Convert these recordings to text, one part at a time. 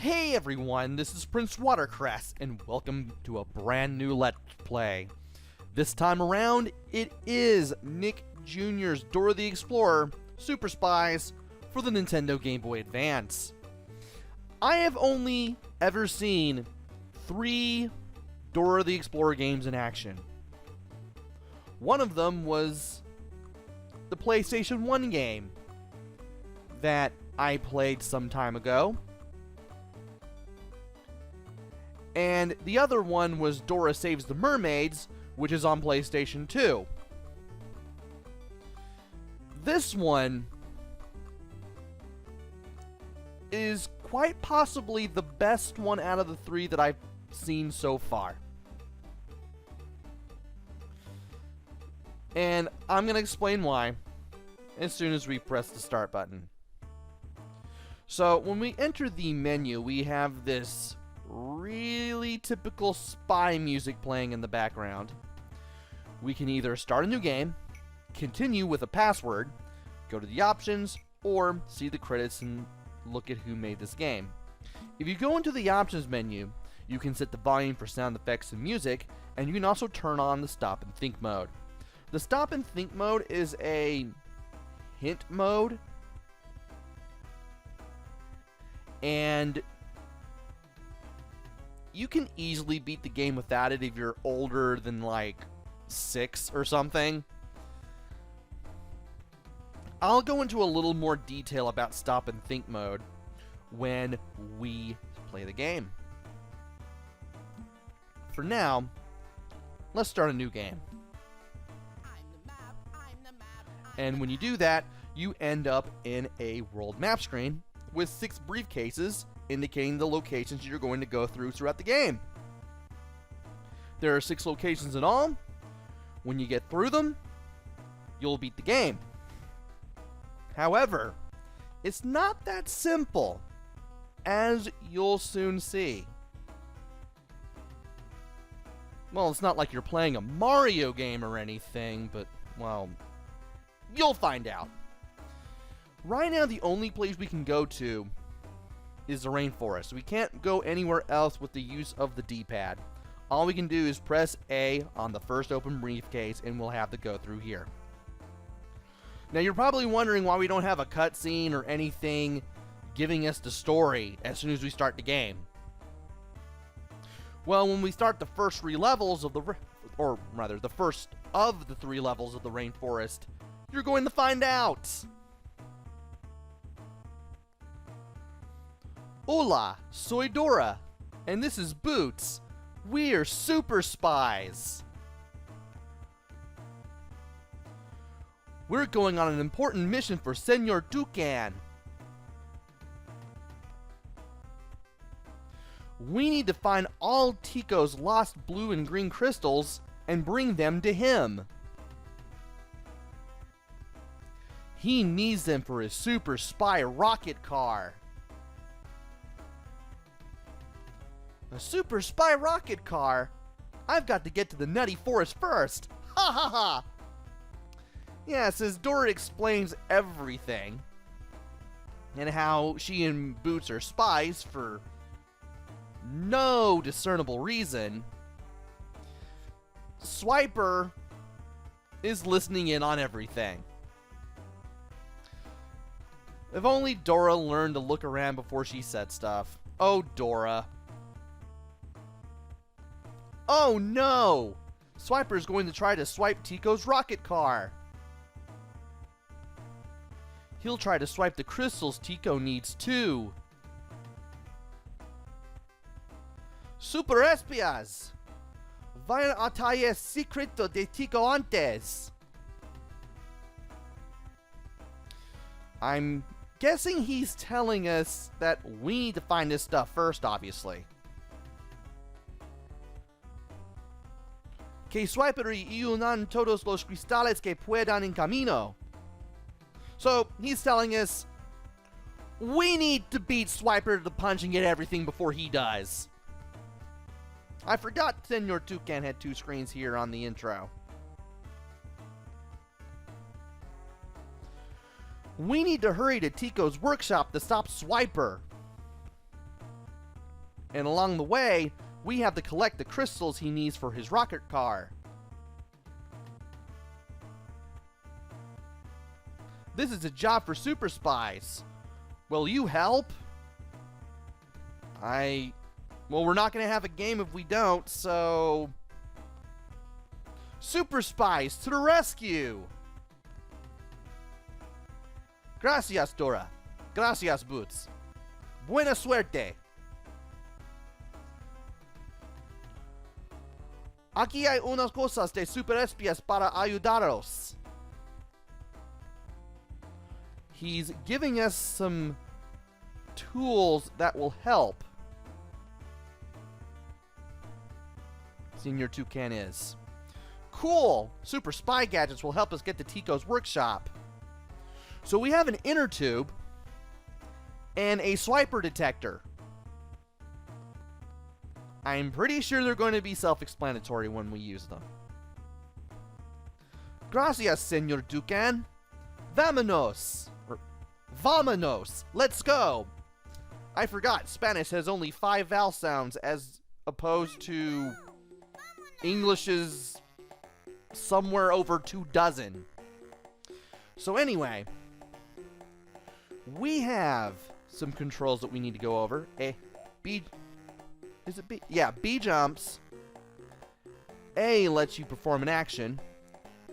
Hey everyone, this is PrinceWatercress, and welcome to a brand new Let's Play. This time around, it is Nick Jr.'s Dora the Explorer Super Spies for the Nintendo Game Boy Advance. I have only ever seen 3 Dora the Explorer games in action. One of them was the PlayStation 1 game that I played some time ago. And the other one was Dora Saves the Mermaids, which is on PlayStation 2. This one is quite possibly the best one out of the 3 that I've seen so far. And I'm going to explain why as soon as we press the start button. So when we enter the menu, we have this really typical spy music playing in the background. We can either start a new game, continue with a password, go to the options, or see the credits and look at who made this game. If you go into the options menu, you can set the volume for sound effects and music, and you can also turn on the stop and think mode. The stop and think mode is a hint mode, and you can easily beat the game without it if you're older than like 6 or something. I'll go into a little more detail about stop and think mode when we play the game. For now, let's start a new game. And when you do that, you end up in a world map screen with 6 briefcases indicating the locations you're going to go through throughout the game. There are 6 locations in all. When you get through them, you'll beat the game. However, it's not that simple, as you'll soon see. Well, it's not like you're playing a Mario game or anything, but, well, you'll find out. Right now, the only place we can go to is the Rainforest. We can't go anywhere else with the use of the D-pad. All we can do is press A on the first open briefcase, and we'll have to go through here. Now, you're probably wondering why we don't have a cutscene or anything giving us the story as soon as we start the game. Well, when we start the first 3 levels of the first of the 3 levels of the Rainforest, you're going to find out. Hola, soy Dora, and this is Boots. We're Super Spies. We're going on an important mission for Senor Toucan. We need to find all Tico's lost blue and green crystals and bring them to him. He needs them for his super spy rocket car. A super spy rocket car? I've got to get to the nutty forest first. Ha ha ha! Yes, as Dora explains everything, and how she and Boots are spies for no discernible reason, Swiper is listening in on everything. If only Dora learned to look around before she said stuff. Oh, Dora. Oh no! Swiper's going to try to swipe Tico's rocket car. He'll try to swipe the crystals Tico needs too. Super Espias! Vayan a taller secreto de Tico antes. I'm guessing he's telling us that we need to find this stuff first, obviously. Que Swiper y unan todos los cristales que puedan en camino. So, he's telling us we need to beat Swiper to the punch and get everything before he does. I forgot Senor Toucan had 2 screens here on the intro. We need to hurry to Tico's workshop to stop Swiper. And along the way, we have to collect the crystals he needs for his rocket car. This is a job for Super Spies. Will you help? Well, we're not going to have a game if we don't, so... Super Spies to the rescue! Gracias, Dora. Gracias, Boots. Buena suerte. Aquí hay unas cosas de super espías para ayudaros. He's giving us some tools that will help. Senior Toucan is. Cool! Super spy gadgets will help us get to Tico's workshop. So we have an inner tube and a swiper detector. I'm pretty sure they're going to be self-explanatory when we use them. Gracias, Senor Toucan. Vámonos! Vámonos! Let's go! I forgot, Spanish has only 5 vowel sounds as opposed to English's somewhere over 24. So anyway, we have some controls that we need to go over. B jumps. A lets you perform an action.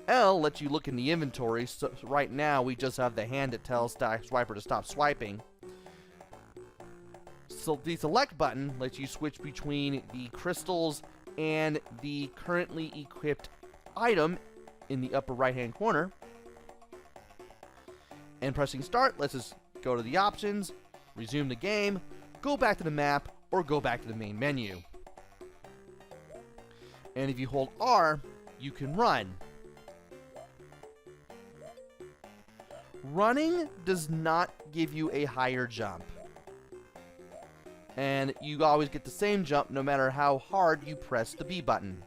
L lets you look in the inventory. So right now we just have the hand that tells the swiper to stop swiping. So the select button lets you switch between the crystals and the currently equipped item in the upper right hand corner. And pressing start lets us go to the options, resume the game, go back to the map, or go back to the main menu. And if you hold R, you can run. Running does not give you a higher jump. And you always get the same jump no matter how hard you press the B button.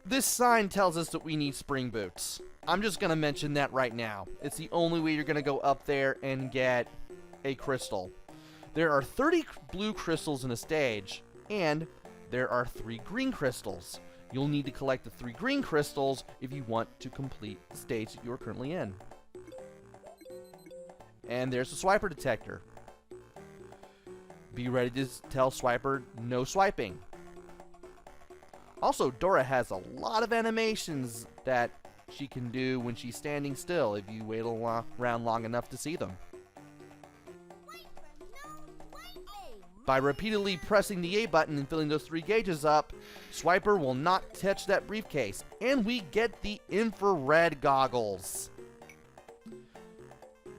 This sign tells us that we need spring boots. I'm just going to mention that right now. It's the only way you're going to go up there and get a crystal. There are 30 blue crystals in a stage, and there are 3 green crystals. You'll need to collect the 3 green crystals if you want to complete the stage that you're currently in. And there's the swiper detector. Be ready to tell swiper no swiping. Also, Dora has a lot of animations that she can do when she's standing still if you wait around long enough to see them. By repeatedly pressing the A button and filling those 3 gauges up, swiper will not touch that briefcase, and we get the infrared goggles.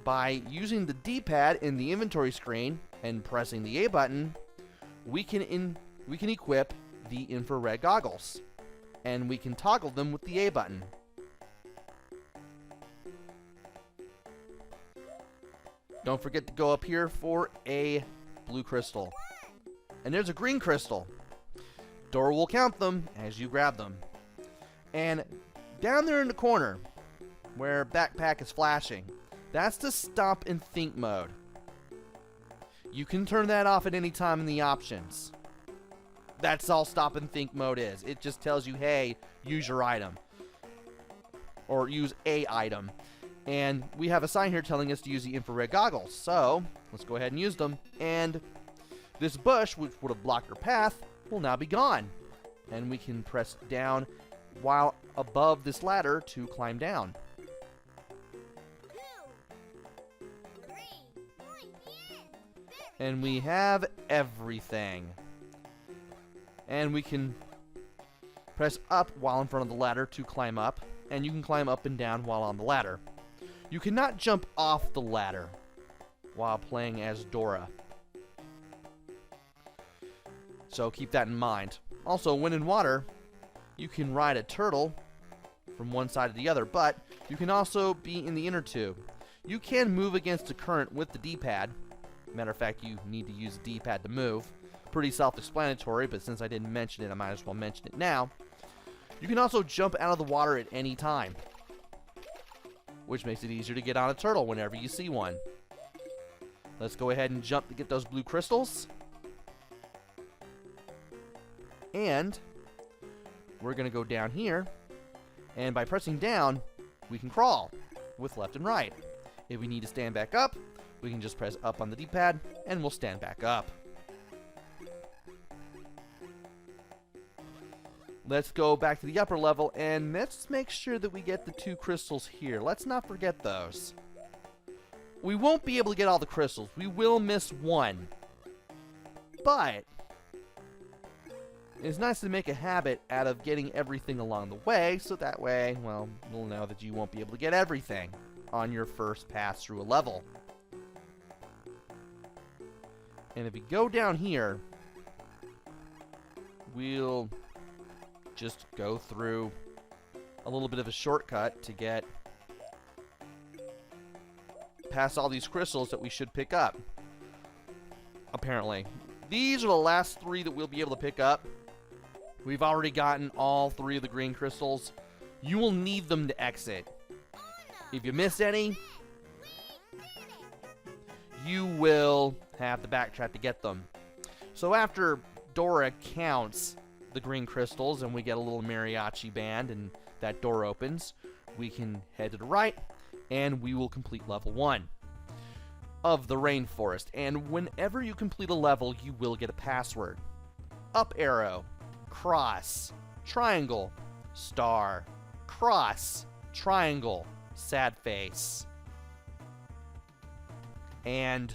By using the D-pad in the inventory screen and pressing the A button, we can equip the infrared goggles, and we can toggle them with the A button. Don't forget to go up here for a blue crystal. And there's a green crystal. Dora will count them as you grab them. And down there in the corner, where backpack is flashing, that's the stop and think mode. You can turn that off at any time in the options. That's all stop and think mode is. It just tells you, hey, use your item. Or use a item. And we have a sign here telling us to use the infrared goggles. So, let's go ahead and use them. And this bush, which would have blocked our path, will now be gone. And we can press down while above this ladder to climb down. And we have everything. And we can press up while in front of the ladder to climb up. And you can climb up and down while on the ladder. You cannot jump off the ladder while playing as Dora. So keep that in mind. Also, when in water, you can ride a turtle from one side to the other, but you can also be in the inner tube. You can move against the current with the D-pad. Matter of fact, you need to use the D-pad to move. Pretty self-explanatory, but since I didn't mention it, I might as well mention it now. You can also jump out of the water at any time, which makes it easier to get on a turtle whenever you see one. Let's go ahead and jump to get those blue crystals. And we're going to go down here. And by pressing down, we can crawl with left and right. If we need to stand back up, we can just press up on the D-pad, and we'll stand back up. Let's go back to the upper level, and let's make sure that we get the 2 crystals here. Let's not forget those. We won't be able to get all the crystals. We will miss one. But it's nice to make a habit out of getting everything along the way, so that way, well, you'll know that you won't be able to get everything on your first pass through a level. And if we go down here, we'll just go through a little bit of a shortcut to get past all these crystals that we should pick up. Apparently. These are the last 3 that we'll be able to pick up. We've already gotten all 3 of the green crystals. You will need them to exit. If you miss any, you will have to backtrack to get them. So after Dora counts the green crystals and we get a little mariachi band and that door opens, we can head to the right and we will complete level 1 of the Rainforest. And whenever you complete a level, you will get a password. Up arrow, cross, triangle, star, cross, triangle, sad face. And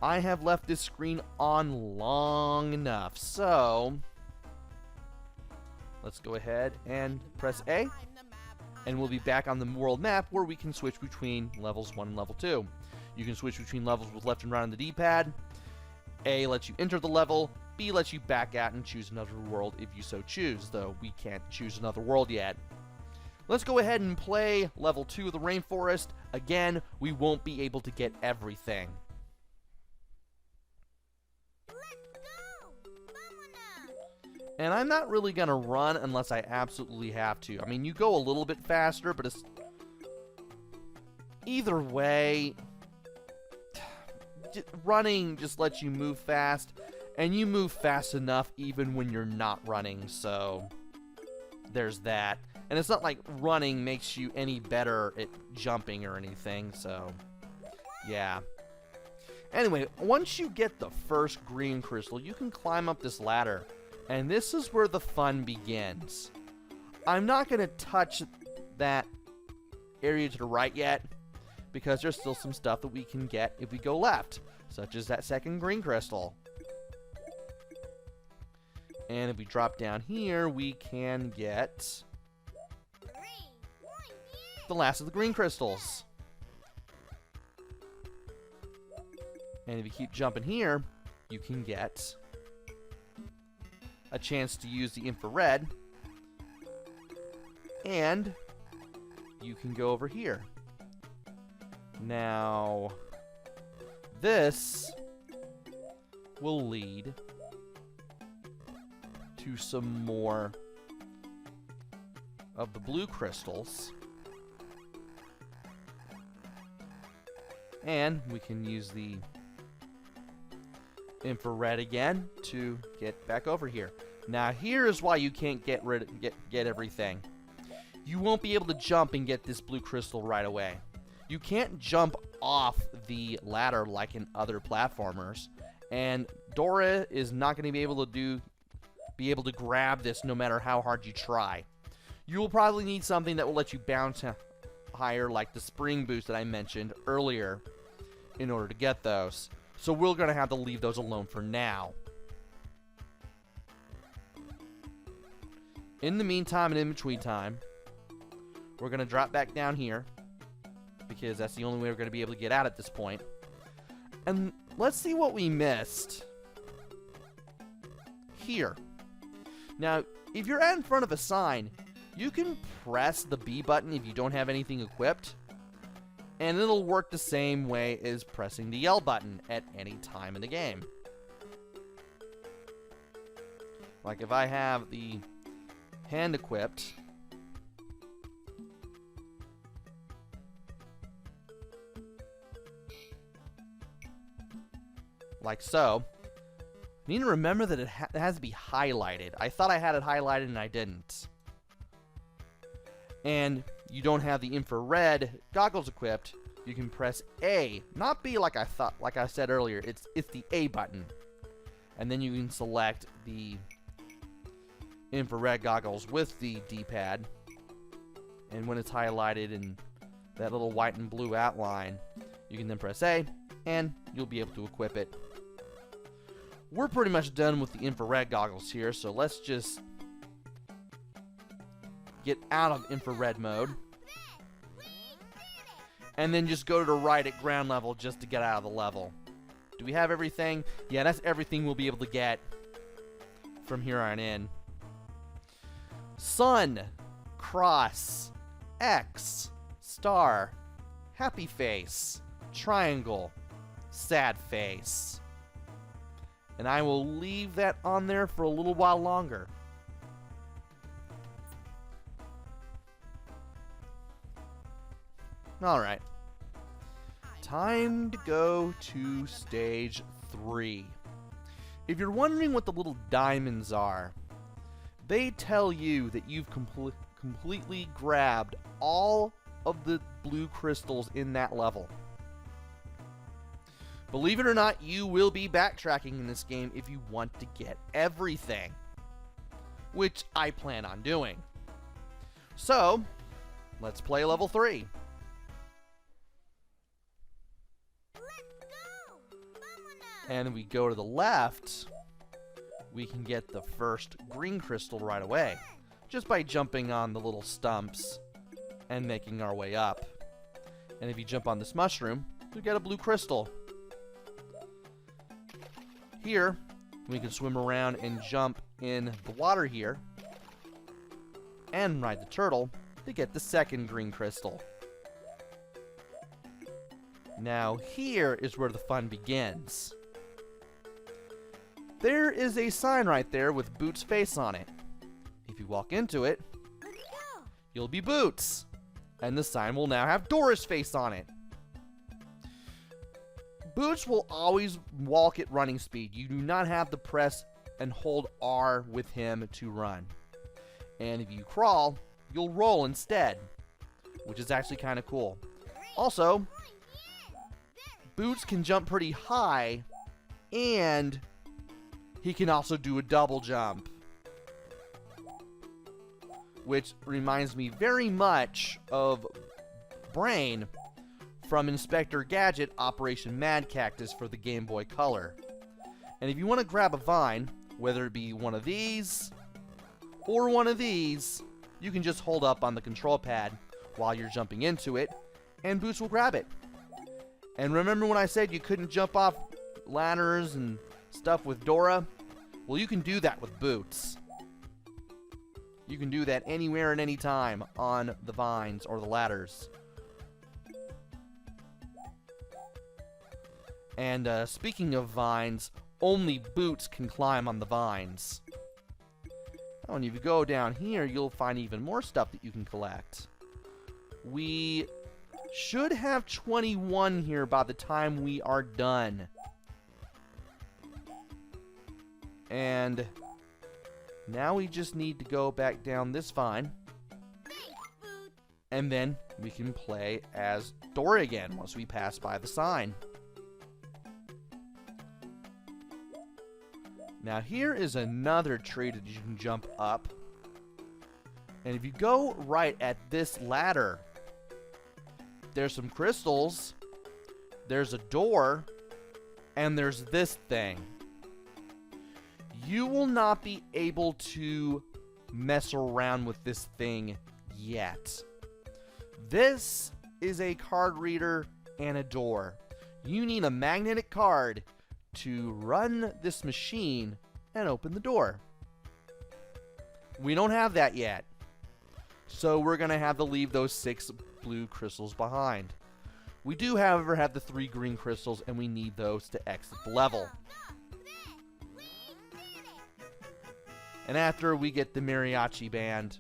I have left this screen on long enough, so let's go ahead and press A, and we'll be back on the world map where we can switch between levels 1 and level 2. You can switch between levels with left and right on the D-pad. A lets you enter the level, B lets you back out and choose another world if you so choose, though we can't choose another world yet. Let's go ahead and play level 2 of the Rainforest. Again, we won't be able to get everything. And I'm not really going to run unless I absolutely have to. I mean, you go a little bit faster, but it's... either way, running just lets you move fast, and you move fast enough even when you're not running, so there's that. And it's not like running makes you any better at jumping or anything, so yeah. Anyway, once you get the first green crystal, you can climb up this ladder. And this is where the fun begins. I'm not going to touch that area to the right yet, because there's still some stuff that we can get if we go left, such as that second green crystal. And if we drop down here, we can get the last of the green crystals. And if you keep jumping here, you can get a chance to use the infrared, and you can go over here. Now, this will lead to some more of the blue crystals, and we can use the infrared again to get back over here. Now here's why you can't get everything. You won't be able to jump and get this blue crystal right away. You can't jump off the ladder like in other platformers, and Dora is not going to be able to grab this no matter how hard you try. You will probably need something that will let you bounce higher, like the spring boost that I mentioned earlier, in order to get those. So we're going to have to leave those alone for now. In the meantime and in between time, we're going to drop back down here, because that's the only way we're going to be able to get out at this point. And let's see what we missed here. Now, if you're out in front of a sign, you can press the B button if you don't have anything equipped, and it'll work the same way as pressing the L button at any time in the game. Like if I have the hand equipped, like so. I need to remember that it has to be highlighted. I thought I had it highlighted and I didn't. And you don't have the infrared goggles equipped, you can press A, not B like I said earlier. It's the A button. And then you can select the infrared goggles with the D-pad. And when it's highlighted in that little white and blue outline, you can then press A, and you'll be able to equip it. We're pretty much done with the infrared goggles here, so let's just get out of infrared mode. And then just go to the right at ground level just to get out of the level. Do we have everything? Yeah, that's everything we'll be able to get from here on in. Sun, cross, X, star, happy face, triangle, sad face. And I will leave that on there for a little while longer. Alright. Time to go to stage 3. If you're wondering what the little diamonds are, they tell you that you've completely grabbed all of the blue crystals in that level. Believe it or not, you will be backtracking in this game if you want to get everything, which I plan on doing. So, let's play level 3. And we go to the left, we can get the first green crystal right away, just by jumping on the little stumps and making our way up. And if you jump on this mushroom, you get a blue crystal. Here, we can swim around and jump in the water here, and ride the turtle to get the second green crystal. Now here is where the fun begins. There is a sign right there with Boots' face on it. If you walk into it, you'll be Boots, and the sign will now have Dora's face on it. Boots will always walk at running speed. You do not have to press and hold R with him to run. And if you crawl, you'll roll instead, which is actually kind of cool. Also, Boots can jump pretty high, and he can also do a double jump, which reminds me very much of Brain from Inspector Gadget Operation Mad Cactus for the Game Boy Color. And if you want to grab a vine, whether it be one of these or one of these, you can just hold up on the control pad while you're jumping into it, and Boots will grab it. And remember when I said you couldn't jump off ladders and stuff with Dora? Well, you can do that with Boots. You can do that anywhere and any time on the vines or the ladders. And speaking of vines, only Boots can climb on the vines. Oh, and if you go down here, you'll find even more stuff that you can collect. We should have 21 here by the time we are done. And now we just need to go back down this vine. And then we can play as Dora again once we pass by the sign. Now here is another tree that you can jump up. And if you go right at this ladder, there's some crystals, there's a door, and there's this thing. You will not be able to mess around with this thing yet. This is a card reader and a door. You need a magnetic card to run this machine and open the door. We don't have that yet, so we're going to have to leave those 6 blue crystals behind. We do, however, have the 3 green crystals, and we need those to exit the level. And after we get the mariachi band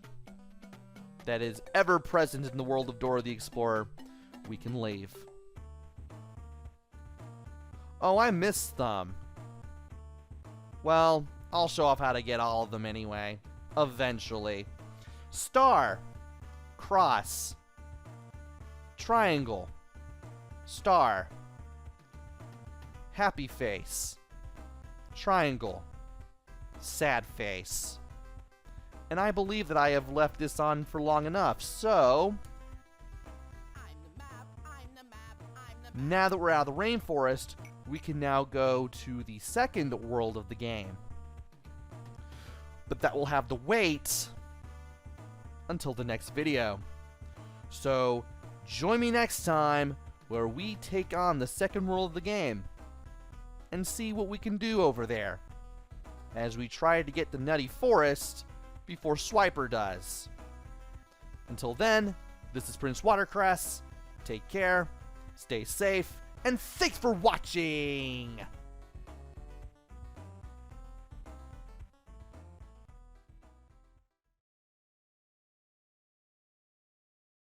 that is ever present in the world of Dora the Explorer, we can leave. Oh, I missed them. Well, I'll show off how to get all of them anyway. Eventually. Star. Cross. Triangle. Star. Happy face. Triangle. Sad face. And I believe that I have left this on for long enough, so... Now that we're out of the rainforest, we can now go to the second world of the game. But that will have to wait until the next video. So, join me next time where we take on the second world of the game and see what we can do over there as we try to get the Nutty Forest before Swiper does. Until then, this is PrinceWatercress. Take care, stay safe, and thanks for watching!